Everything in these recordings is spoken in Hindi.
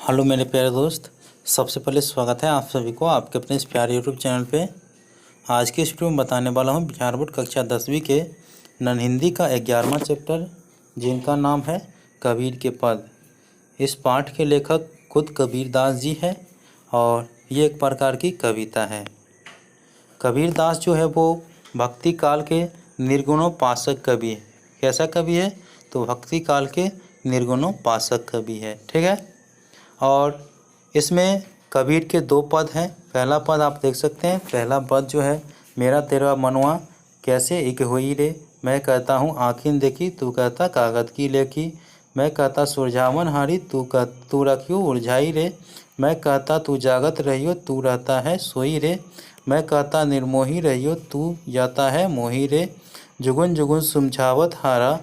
हेलो मेरे प्यारे दोस्त, सबसे पहले स्वागत है आप सभी को आपके अपने इस प्यारे यूट्यूब चैनल पे। आज के इस वीडियो में बताने वाला हूँ बिहार बोर्ड कक्षा 10वीं के नन हिंदी का 11वां चैप्टर, जिनका नाम है कबीर के पद। इस पाठ के लेखक खुद कबीरदास जी है और ये एक प्रकार की कविता है। कबीरदास जो है वो भक्ति काल के निर्गुणोपासक कवि है। कैसा कवि है? तो भक्ति काल के निर्गुणोपासक कवि है। ठीक है। और इसमें कबीर के 2 पद हैं। पहला पद आप देख सकते हैं। पहला पद जो है, मेरा तेरा मनवा कैसे एक होई रे, मैं कहता हूँ आँखिन देखी, तू कहता कागद की लेखी। मैं कहता सुरझावन हारी, तू रखियो उलझाई रे। मैं कहता तू जागत रहियो, तू रहता है सोई रे। मैं कहता निर्मोही रहियो, तू जाता है मोही रे। जुगुन जुगुन सुमझावत हारा,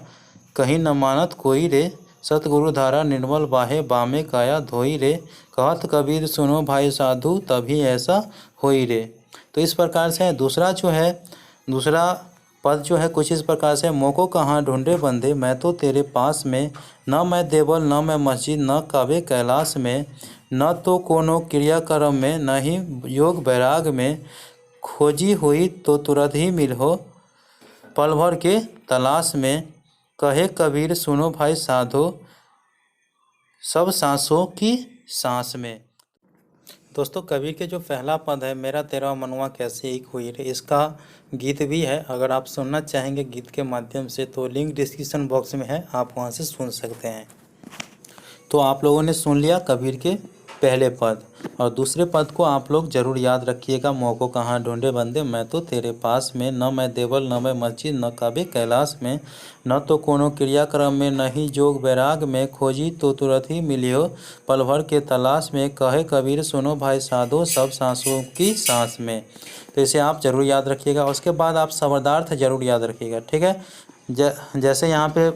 कहीं न मानत कोई रे। सतगुरु धारा निर्मल बाहे, बामे काया धोई रे। कहत कबीर सुनो भाई साधु, तभी ऐसा होई रे। तो इस प्रकार से दूसरा पद जो है कुछ इस प्रकार से, मोको कहाँ ढूंढे बंदे, मैं तो तेरे पास में। न मैं देवल न मैं मस्जिद, न काबे कैलाश में। न तो कोनो क्रियाक्रम में, न ही योग बैराग में। खोजी हुई तो तुरंत ही मिलो, पल भर के तलाश में। कहे कबीर सुनो भाई साधो, सब सांसों की सांस में। दोस्तों, कबीर के जो पहला पद है, मेरा तेरा मनवा कैसे एक हुई रे, इसका गीत भी है। अगर आप सुनना चाहेंगे गीत के माध्यम से तो लिंक डिस्क्रिप्शन बॉक्स में है, आप वहां से सुन सकते हैं। तो आप लोगों ने सुन लिया कबीर के पहले पद, और दूसरे पद को आप लोग जरूर याद रखिएगा। मोको कहाँ ढूंढे बंदे, मैं तो तेरे पास में। न मैं देवल न मैं मस्जिद, न काबे कैलाश में। न तो कोनो क्रियाक्रम में, न ही जोग बैराग में। खोजी तो तुरंत ही मिलियो, पल भर के तलाश में। कहे कबीर सुनो भाई साधो, सब सांसों की सांस में। तो इसे आप जरूर याद रखिएगा। उसके बाद आप शब्दार्थ जरूर याद रखिएगा। ठीक है। जैसे यहाँ पे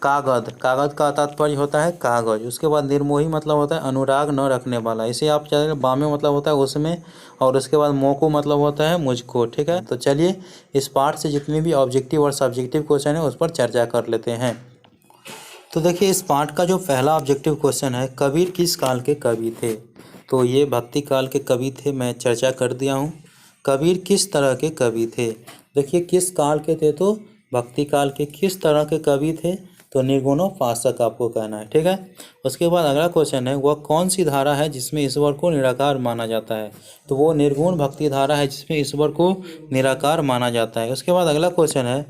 कागद का तात्पर्य होता है कागज। उसके बाद निर्मोही मतलब होता है अनुराग न रखने वाला, इसे आप चलिए। बामे मतलब होता है उसमें, और उसके बाद मोको मतलब होता है मुझको। ठीक है। तो चलिए इस पार्ट से जितने भी ऑब्जेक्टिव और सब्जेक्टिव क्वेश्चन है उस पर चर्चा कर लेते हैं। तो देखिए, इस पार्ट का जो पहला ऑब्जेक्टिव क्वेश्चन है, कबीर किस काल के कवि थे? तो ये भक्ति काल के कवि थे, मैं चर्चा कर दिया हूँ। कबीर किस तरह के कवि थे? देखिए, किस काल के थे तो भक्ति काल के। किस तरह के कवि थे तो निर्गुणोपासक आपको कहना है। ठीक है। उसके बाद अगला क्वेश्चन है, वह कौन सी धारा है जिसमें ईश्वर को निराकार माना जाता है? तो वो निर्गुण भक्ति धारा है जिसमें ईश्वर को निराकार माना जाता है। उसके बाद अगला क्वेश्चन है,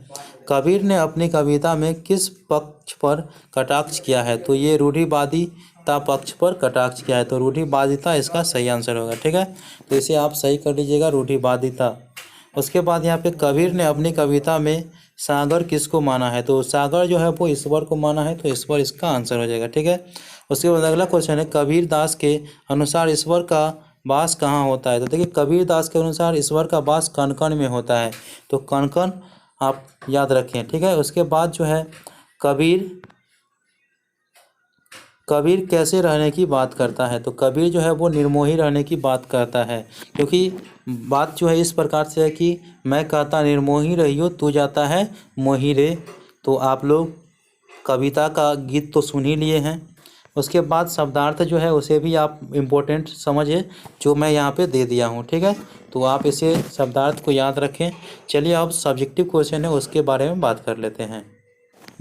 कबीर ने अपनी कविता में किस पक्ष पर कटाक्ष किया है? तो ये रूढ़िवादिता पक्ष पर कटाक्ष किया है। तो रूढ़िवादिता इसका सही आंसर होगा। ठीक है। तो इसे आप सही कर लीजिएगा, रूढ़िवादिता। उसके बाद यहाँ पे कबीर ने अपनी कविता में सागर किसको माना है? तो सागर जो है वो ईश्वर को माना है, तो ईश्वर इसका आंसर हो जाएगा। ठीक है। उसके बाद अगला क्वेश्चन है, कबीर दास के अनुसार ईश्वर का वास कहाँ होता है? तो देखिए, कबीर दास के अनुसार ईश्वर का वास कण कण में होता है, तो कण कण आप याद रखें। ठीक है। उसके बाद जो है, कबीर कैसे रहने की बात करता है? तो कबीर जो है वो निर्मोही रहने की बात करता है, क्योंकि बात जो है इस प्रकार से है कि मैं कहता निर्मोही रहियो, तू जाता है मोही रे। तो आप लोग कविता का गीत तो सुन ही लिए हैं। उसके बाद शब्दार्थ जो है उसे भी आप इम्पोर्टेंट समझिए, जो मैं यहाँ पे दे दिया हूँ। ठीक है। तो आप इसे शब्दार्थ को याद रखें। चलिए अब सब्जेक्टिव क्वेश्चन है उसके बारे में बात कर लेते हैं।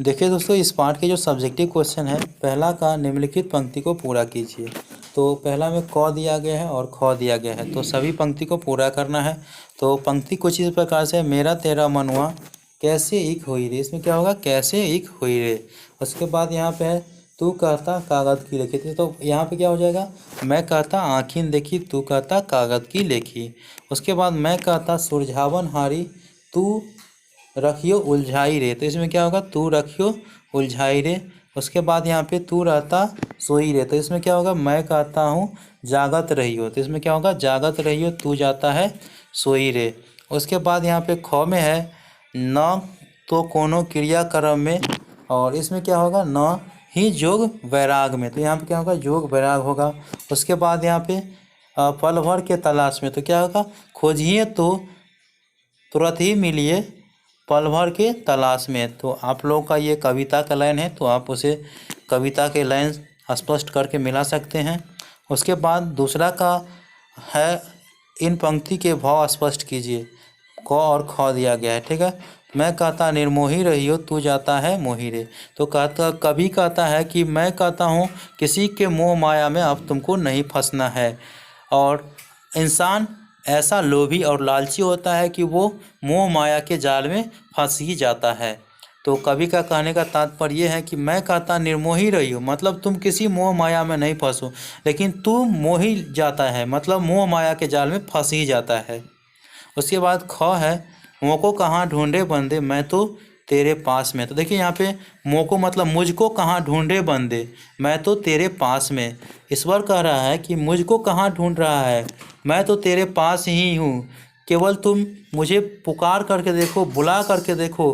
देखिए दोस्तों, इस पार्ट के जो सब्जेक्टिव क्वेश्चन है, पहला का निम्नलिखित पंक्ति को पूरा कीजिए। तो पहला में क दिया गया है और ख दिया गया है, तो सभी पंक्ति को पूरा करना है। तो पंक्ति कुछ इस प्रकार से, मेरा तेरा मनवा कैसे एक हुई रे। इसमें क्या होगा? कैसे एक हुई रे। उसके बाद यहाँ पे है, तू कहता कागज की लेखी थी। तो यहाँ पे क्या हो जाएगा? मैं कहता आँखिन देखी, तू कहता कागज की लेखी। उसके बाद मैं कहता सुरझावन हारी, तू रखियो उलझाई रे। तो इसमें क्या होगा? तू रखियो उलझाई रे। उसके बाद यहाँ पे तू रहता सोई रे। तो इसमें क्या होगा? मैं कहता हूँ जागत रहियो। तो इसमें क्या होगा? जागत रहियो, तू जाता है सोई रे। उसके बाद यहाँ पे ख में है, न तो कोनो क्रियाक्रम में, और इसमें क्या होगा? न ही जोग वैराग में। तो यहाँ पे क्या होगा? जोग वैराग होगा। उसके बाद यहाँ पे पल भर के तलाश में, तो क्या होगा? खोजिए तो तुरंत ही मिलिए, पल भर के तलाश में। तो आप लोगों का ये कविता का लाइन है, तो आप उसे कविता के लाइन स्पष्ट करके मिला सकते हैं। उसके बाद दूसरा का है, इन पंक्ति के भाव स्पष्ट कीजिए। क और ख दिया गया है, ठीक है। मैं कहता निर्मोही रहियो, तू जाता है मोही रे। तो कहता, कवि कहता है कि मैं कहता हूँ किसी के मोह माया में अब तुमको नहीं फंसना है। और इंसान ऐसा लोभी और लालची होता है कि वो मोह माया के जाल में फंस ही जाता है। तो कवि का कहने का तात्पर्य यह है कि मैं कहता निर्मोही रही हो, मतलब तुम किसी मोह माया में नहीं फंसो, लेकिन तू मोही जाता है, मतलब मोह माया के जाल में फंस ही जाता है। उसके बाद ख है, मोको कहाँ ढूंढे बंदे, मैं तो तेरे पास में। तो देखिए यहाँ पे मोको मतलब मुझको कहाँ ढूंढे बंदे, मैं तो तेरे पास में। ईश्वर कह रहा है कि मुझको कहाँ ढूंढ रहा है, मैं तो तेरे पास ही हूँ। केवल तुम मुझे पुकार करके देखो, बुला करके देखो,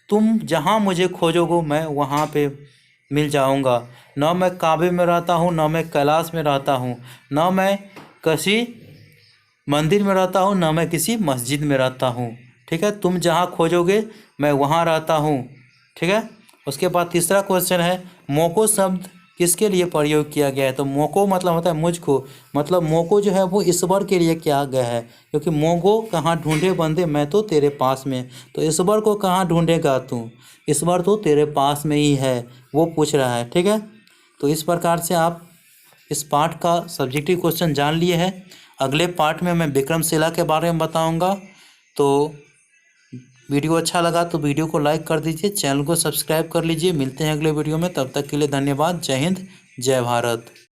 तुम जहाँ मुझे खोजोगे मैं वहाँ पे मिल जाऊँगा। न मैं काबे में रहता हूँ, न मैं कैलाश में रहता हूँ, न मैं किसी मंदिर में रहता हूँ, ना मैं किसी मस्जिद में रहता हूँ, ठीक है। तुम जहाँ खोजोगे मैं वहाँ रहता हूँ, ठीक है। उसके बाद तीसरा क्वेश्चन है, मोको शब्द किसके लिए प्रयोग किया गया है। तो मोको मतलब होता है मुझको, मतलब मोको जो है वो ईश्वर के लिए किया गया है, क्योंकि मोको कहाँ ढूंढे बंदे, मैं तो तेरे पास में। तो ईश्वर को कहाँ ढूंढेगा तू, ईश्वर तो तेरे पास में ही है, वो पूछ रहा है, ठीक है। तो इस प्रकार से आप इस पार्ट का सब्जेक्टिव क्वेश्चन जान लिए हैं। अगले पार्ट में मैं विक्रमशिला के बारे में बताऊंगा। तो वीडियो अच्छा लगा तो वीडियो को लाइक कर दीजिए, चैनल को सब्सक्राइब कर लीजिए। मिलते हैं अगले वीडियो में, तब तक के लिए धन्यवाद। जय हिंद, जय भारत।